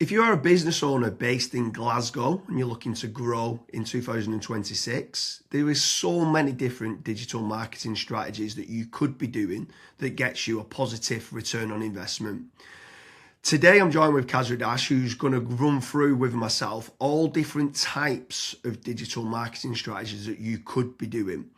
If you are a business owner based in Glasgow and you're looking to grow in 2026, there is so many different digital marketing strategies that you could be doing that gets you a positive return on investment. Today I'm joined with Kazradash, who's going to run through with myself all different types of digital marketing strategies that you could be doing.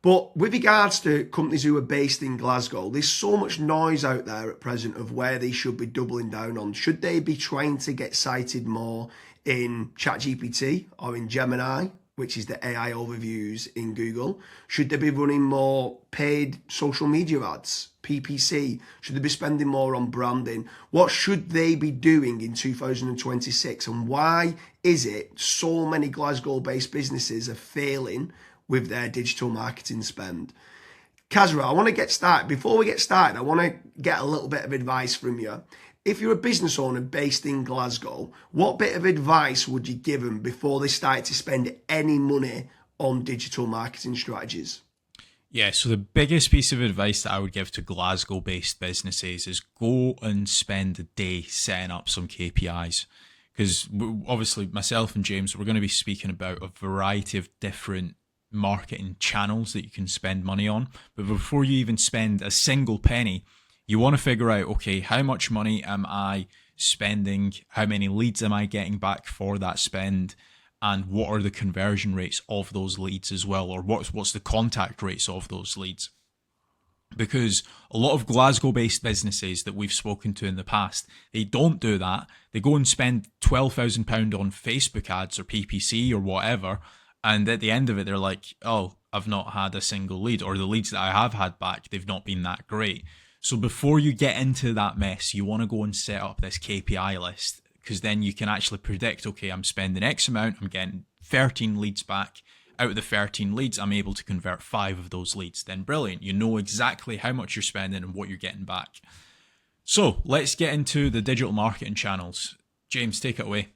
But with regards to companies who are based in Glasgow, there's so much noise out there at present of where they should be doubling down on. Should they be trying to get cited more in ChatGPT or in Gemini, which is the AI overviews in Google? Should they be running more paid social media ads, PPC? Should they be spending more on branding? What should they be doing in 2026? And why is it so many Glasgow-based businesses are failing with their digital marketing spend? Kazra, I want to get started. Before we get started, I want to get a little bit of advice from you. If you're a business owner based in Glasgow, what bit of advice would you give them before they start to spend any money on digital marketing strategies? Yeah, so the biggest piece of advice that I would give to Glasgow-based businesses is go and spend a day setting up some KPIs. Because obviously myself and James, we're going to be speaking about a variety of different marketing channels that you can spend money on. But before you even spend a single penny, you want to figure out, okay, how much money am I spending? How many leads am I getting back for that spend? And what are the conversion rates of those leads as well? Or what's the contact rates of those leads? Because a lot of Glasgow-based businesses that we've spoken to in the past, they don't do that. They go and spend £12,000 on Facebook ads or PPC or whatever, and at the end of it, they're like, oh, I've not had a single lead, or the leads that I have had back, they've not been that great. So before you get into that mess, you want to go and set up this KPI list, because then you can actually predict, okay, I'm spending X amount, I'm getting 13 leads back. Out of the 13 leads, I'm able to convert 5 of those leads. Then brilliant. You know exactly how much you're spending and what you're getting back. So let's get into the digital marketing channels. James, take it away.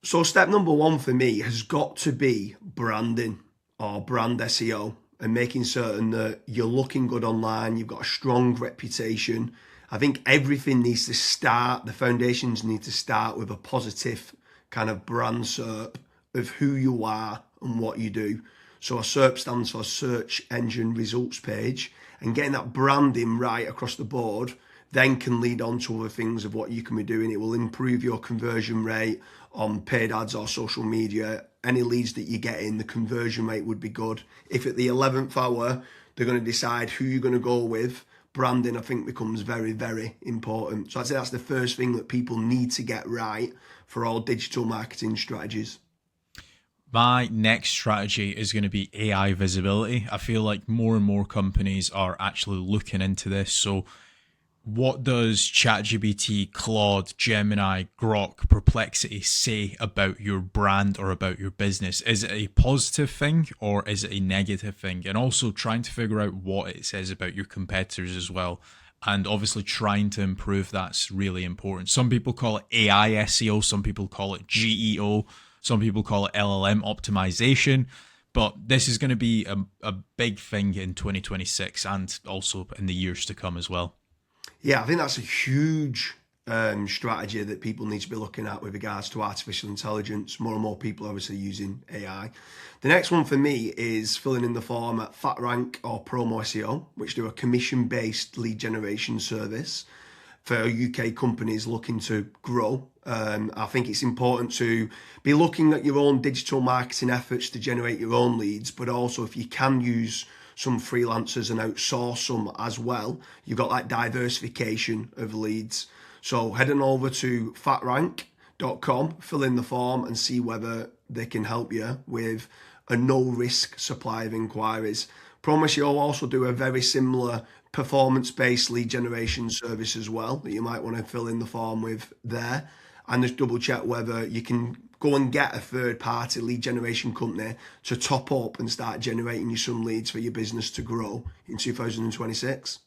So step number one for me has got to be branding or brand SEO and making certain that you're looking good online, you've got a strong reputation. I think everything needs to start, the foundations need to start with a positive kind of brand SERP of who you are and what you do. So a SERP stands for search engine results page, and getting that branding right across the board then can lead on to other things of what you can be doing. It will improve your conversion rate on paid ads or social media. Any leads that you get in, the conversion rate would be good. If at the 11th hour, they're going to decide who you're going to go with, branding, I think, becomes very, very important. So I'd say that's the first thing that people need to get right for all digital marketing strategies. My next strategy is going to be AI visibility. I feel like more and more companies are actually looking into this. So what does ChatGPT, Claude, Gemini, Grok, Perplexity say about your brand or about your business? Is it a positive thing or is it a negative thing? And also trying to figure out what it says about your competitors as well. And obviously trying to improve that's really important. Some people call it AI SEO, some people call it GEO, some people call it LLM optimization. But this is going to be a big thing in 2026 and also in the years to come as well. Yeah, I think that's a huge strategy that people need to be looking at with regards to artificial intelligence. More and more people are obviously using AI. The next one for me is filling in the form at FatRank or Promo SEO, which do a commission-based lead generation service for UK companies looking to grow. I think it's important to be looking at your own digital marketing efforts to generate your own leads, but also if you can use some freelancers and outsource some as well, you've got that diversification of leads. So head on over to fatrank.com, fill in the form and see whether they can help you with a no-risk supply of inquiries. Promise you'll also do a very similar performance-based lead generation service as well that you might want to fill in the form with there, and just double check whether you can go and get a third-party lead generation company to top up and start generating you some leads for your business to grow in 2026.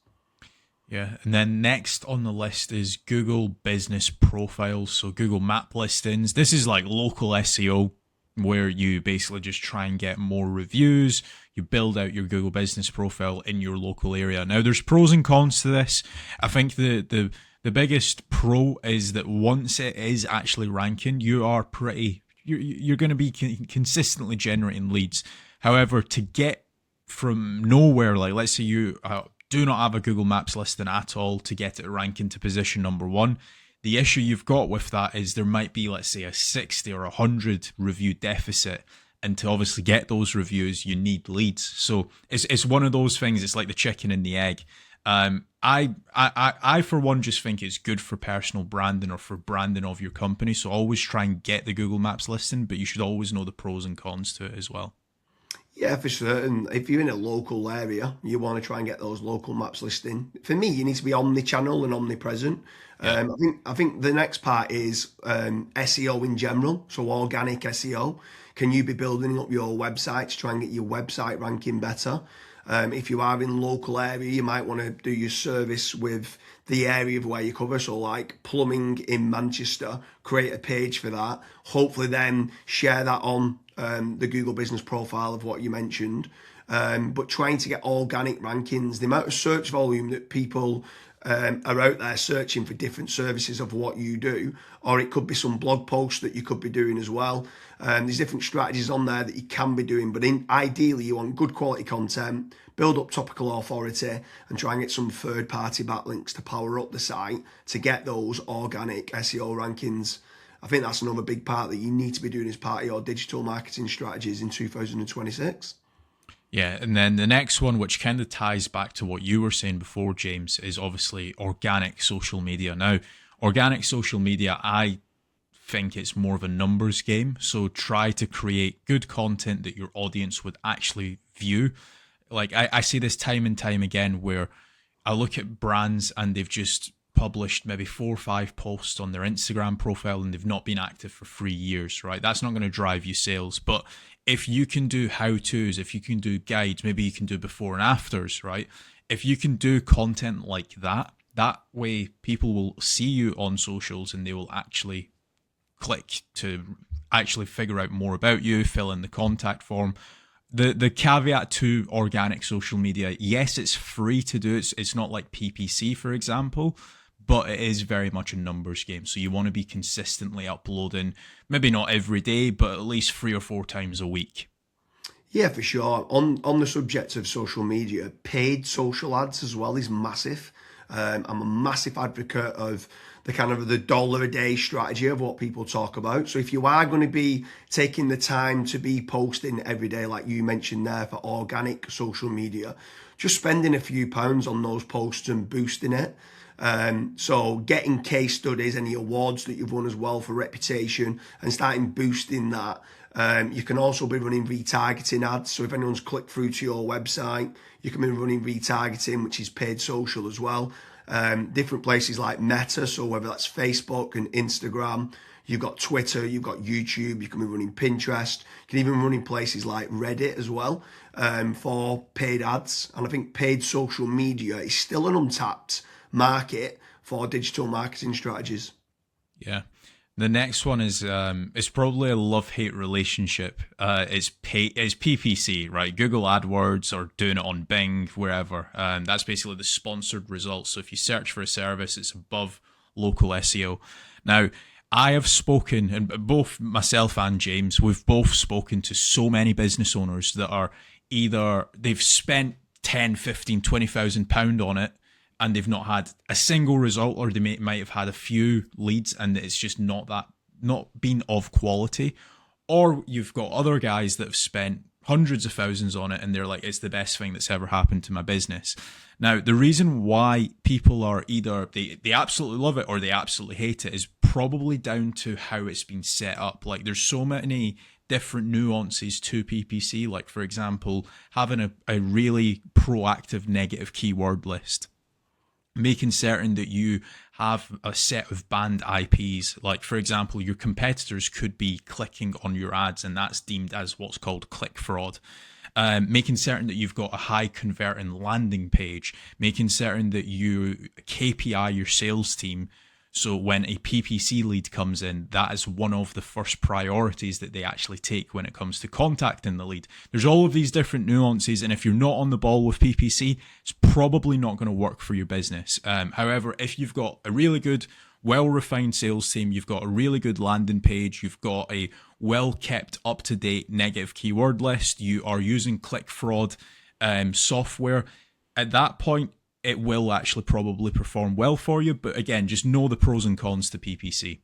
Yeah, and then next on the list is Google Business Profiles, so Google Map listings. This is like local SEO where you basically just try and get more reviews. You build out your Google Business Profile in your local area. Now, there's pros and cons to this. I think the the biggest pro is that once it is actually ranking, you're going to be consistently generating leads. However, to get from nowhere, like let's say you do not have a Google Maps listing at all, to get it ranking to position number 1, the issue you've got with that is there might be, let's say, a 60 or 100 review deficit. And to obviously get those reviews, you need leads. So it's one of those things. It's like the chicken and the egg. I for one just think it's good for personal branding or for branding of your company. So always try and get the Google Maps listing, but you should always know the pros and cons to it as well. Yeah, for certain. If you're in a local area, you want to try and get those local maps listing. For me, you need to be omni-channel and omnipresent. Yeah. I think the next part is SEO in general, so organic SEO. Can you be building up your website to try and get your website ranking better? If you are in local area, you might want to do your service with the area of where you cover. So like plumbing in Manchester, create a page for that. Hopefully then share that on the Google business profile of what you mentioned. But trying to get organic rankings, the amount of search volume that people are out there searching for different services of what you do, or it could be some blog posts that you could be doing as well. There's different strategies on there that you can be doing, but ideally you want good quality content, build up topical authority, and try and get some third-party backlinks to power up the site to get those organic SEO rankings. I think that's another big part that you need to be doing as part of your digital marketing strategies in 2026. Yeah, and then the next one, which kind of ties back to what you were saying before, James, is obviously organic social media. Now, organic social media, I think it's more of a numbers game. So try to create good content that your audience would actually view. Like I see this time and time again where I look at brands and they've just published maybe 4 or 5 posts on their Instagram profile and they've not been active for 3 years, right? That's not going to drive you sales. But if you can do how-tos, if you can do guides, maybe you can do before and afters, right? If you can do content like that, that way people will see you on socials and they will actually click to actually figure out more about you, fill in the contact form. The caveat to organic social media, yes, it's free to do. It's not like PPC, for example, but it is very much a numbers game. So you want to be consistently uploading, maybe not every day, but at least 3 or 4 times a week. Yeah, for sure. On the subject of social media, paid social ads as well is massive. I'm a massive advocate of the kind of the dollar a day strategy of what people talk about. So if you are going to be taking the time to be posting every day, like you mentioned there, for organic social media, just spending a few pounds on those posts and boosting it. So getting case studies, any awards that you've won as well for reputation, and starting boosting that. You can also be running retargeting ads. So if anyone's clicked through to your website, you can be running retargeting, which is paid social as well. Different places like Meta, so whether that's Facebook and Instagram, you've got Twitter, you've got YouTube, you can be running Pinterest, you can even run in places like Reddit as well, for paid ads. And I think paid social media is still an untapped market for digital marketing strategies. Yeah. The next one is it's probably a love-hate relationship. It's PPC, right? Google AdWords or doing it on Bing, wherever. That's basically the sponsored results. So if you search for a service, it's above local SEO. Now, I have spoken, and both myself and James, we've both spoken to so many business owners that are either they've spent 10, 15, 20,000 pound on it, and they've not had a single result, or they might have had a few leads and it's just not been of quality. Or you've got other guys that have spent hundreds of thousands on it and they're like, it's the best thing that's ever happened to my business. Now, the reason why people are either they absolutely love it or they absolutely hate it is probably down to how it's been set up. Like there's so many different nuances to PPC. Like for example, having a really proactive negative keyword list, making certain that you have a set of banned IPs. Like, for example, your competitors could be clicking on your ads and that's deemed as what's called click fraud. Making certain that you've got a high converting landing page, making certain that you KPI your sales team So when a PPC lead comes in, that is one of the first priorities that they actually take when it comes to contacting the lead. There's all of these different nuances, and if you're not on the ball with PPC, it's probably not going to work for your business. However, if you've got a really good, well-refined sales team, you've got a really good landing page, you've got a well-kept, up-to-date negative keyword list, you are using click fraud software, at that point, it will actually probably perform well for you. But again, just know the pros and cons to PPC.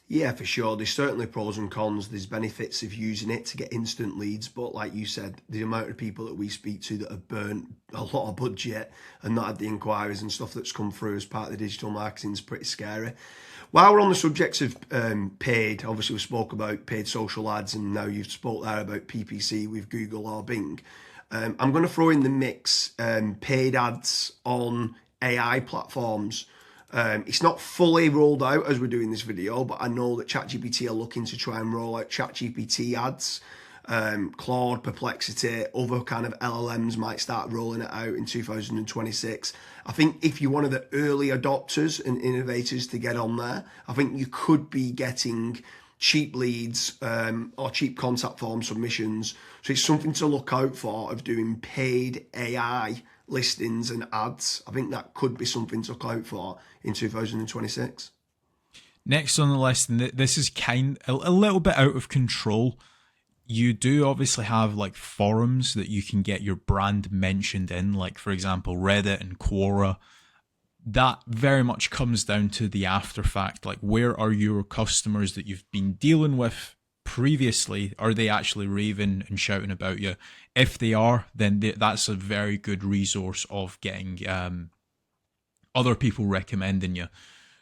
Yeah, for sure. There's certainly pros and cons. There's benefits of using it to get instant leads. But like you said, the amount of people that we speak to that have burnt a lot of budget and not had the inquiries and stuff that's come through as part of the digital marketing is pretty scary. While we're on the subject of paid, obviously we spoke about paid social ads, and now you've spoke there about PPC with Google or Bing. I'm going to throw in the mix paid ads on AI platforms. It's not fully rolled out as we're doing this video, but I know that ChatGPT are looking to try and roll out ChatGPT ads. Claude, Perplexity, other kind of LLMs might start rolling it out in 2026. I think if you're one of the early adopters and innovators to get on there, I think you could be getting cheap leads or cheap contact form submissions. So it's something to look out for of doing paid AI listings and ads. I think that could be something to look out for in 2026. Next on the list, and this is a little bit out of control. You do obviously have like forums that you can get your brand mentioned in, like for example, Reddit and Quora. That very much comes down to the after fact. Like, where are your customers that you've been dealing with previously? Are they actually raving and shouting about you? If they are, then that's a very good resource of getting other people recommending you.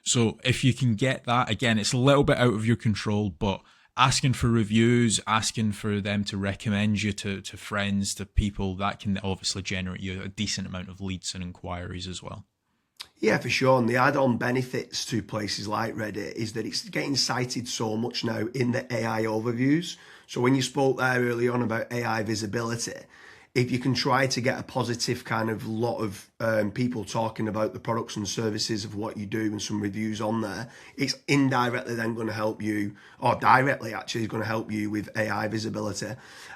So if you can get that, again, it's a little bit out of your control, but asking for reviews, asking for them to recommend you to friends, to people, that can obviously generate you a decent amount of leads and inquiries as well. Yeah, for sure. And the add-on benefits to places like Reddit is that it's getting cited so much now in the AI overviews. So when you spoke there early on about AI visibility, if you can try to get a positive kind of lot of people talking about the products and services of what you do and some reviews on there, it's indirectly then going to help you, or directly actually is going to help you with AI visibility.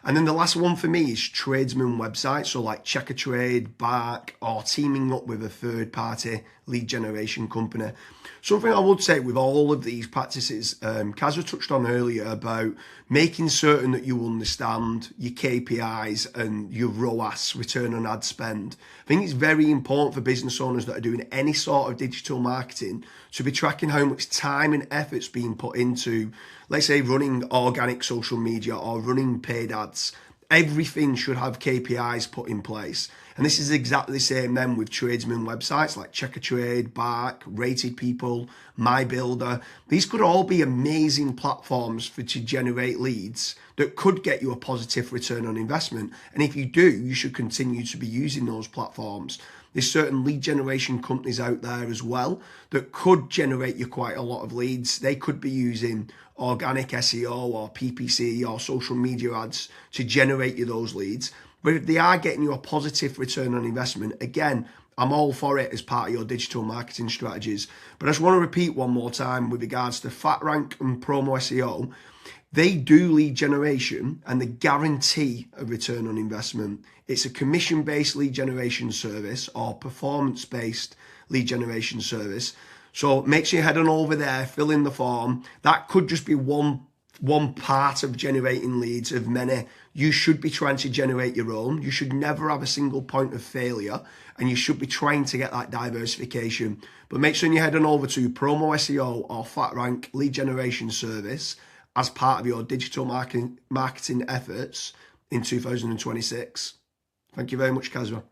And then the last one for me is tradesman websites, so like Check a Trade, Bark, or teaming up with a third party lead generation company. Something I would say with all of these practices, Kazra touched on earlier about making certain that you understand your KPIs and your ROAS, return on ad spend. I think it's very important for business owners that are doing any sort of digital marketing to be tracking how much time and effort's being put into, let's say, running organic social media or running paid ads. Everything should have KPIs put in place. And this is exactly the same then with tradesman websites like Check a Trade, Bark, Rated People, My Builder. These could all be amazing platforms to generate leads that could get you a positive return on investment. And if you do, you should continue to be using those platforms. There's certain lead generation companies out there as well that could generate you quite a lot of leads. They could be using organic SEO or PPC or social media ads to generate you those leads. But if they are getting you a positive return on investment, again, I'm all for it as part of your digital marketing strategies. But I just want to repeat one more time with regards to FatRank and Promo SEO. They do lead generation and they guarantee a return on investment. It's a commission-based lead generation service or performance-based lead generation service. So make sure you head on over there, fill in the form. That could just be one part of generating leads of many. You should be trying to generate your own. You should never have a single point of failure, and you should be trying to get that diversification. But make sure you head on over to Promo SEO or FatRank lead generation service as part of your digital marketing efforts in 2026. Thank you very much, Kazra.